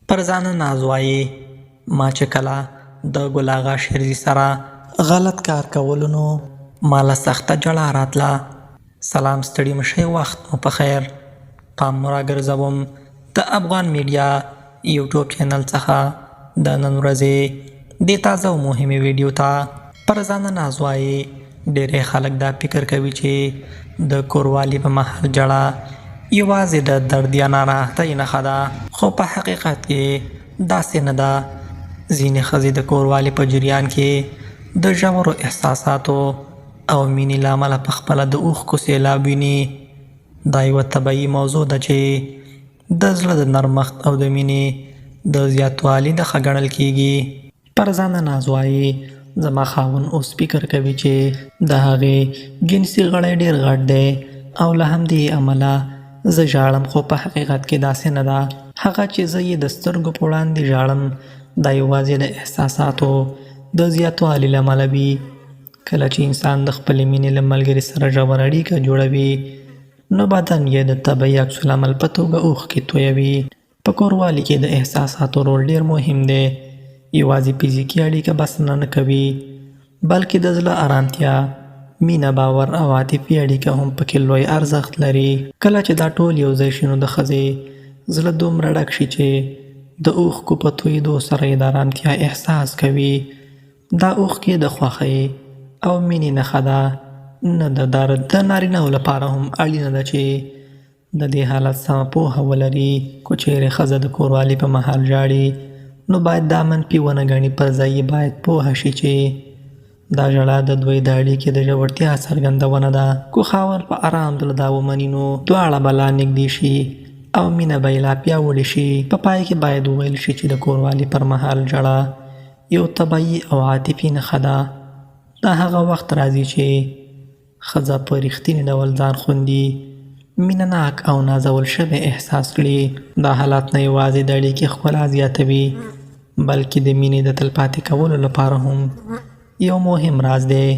پر ځان ناز وایي ما چې کله د ګل اغا شیرزي سره غلط کار کولو نو ماله سخته جړه راتله. سلام ستړي مشئ، وخت مو په خیر. پام مو راګرځوم د افغان میډیا یوټیوب چینل څخه د نن ورځې د تازه او مهمې ویډیو ته. پر ځان ناز وایي ډېری خلک دا فکر کوي چې د کوروالي په مهال جړه یوازې د درد یا ناراحتۍ نښه ده، خو په حقیقت کې داسې نه ده. ځینې ښځې د کوروالي په جریان کې د ژورو احساساتو او مینې له امله پخپله د اوښکو سیلاب ویني. دا یوه طبیعي موضوع ده چې د زړه د نرمښت او د مینې د زیاتوالي نښه ګڼل کیږي. پر ځان ناز وایي زما خاوند اوس فکر کوي چې د هغې جنسي غړی ډېر غټ دی او له همدې امله زه ژاړم، خو په حقیقت کې داسې نه ده. هغه چې زه یې د سترګو په وړاندې ژاړم دا یوازې د احساساتو د زیاتوالي له امله وي. کله چې انسان د خپلې مینې له ملګري سره ژوره اړیکه جوړوي نو بدن یې د طبیعي عکس العمل په توګه اوښکې تویوي. په کوروالي کې د احساساتو رول ډېر مهم دی. یوازې فزیکي اړیکه بس نه کوي، بلکې د زړه ارامتیا، مینه، باور او عاطفي اړیکه هم پکې لوی ارزښت لري. کله چې دا ټول یو ځای شي نو د ښځې زړه دومره ډک شي چې د اوښکو په تویېدو سره یې د ارامتیا احساس کوي. دا اوښکې د خوښۍ او مینې نښه ده، نه د درد. د نارینه‌و لپاره هم اړینه ده چې د دې حالت سمه پوهه ولري. که چیرې ښځه د کوروالي په مهال ژاړي نو باید دا منفي ونه ګڼي، پر ځای یې باید پوهه شي چې دا ژړا د دوی د اړیکې د ژورتیا څرګندونه ده. که خاوند په ارام زړه دا ومني نو دواړه به لا نږدې شي او مینه به یې لا پیاوړې شي. په پای کې باید وویل شي چې د کوروالي پر مهال ژړا یو طبیعي او عاطفي نښه ده. دا هغه وخت راځي چې ښځه په رښتیني ډول ځان خوندي، مینه ناک او نازول شوی احساس کړي. دا حالات نه یوازې د اړیکې ښکلا زیاتوي بلکې د مینې د تلپاتې کولو لپاره هم یو مهم راز دی.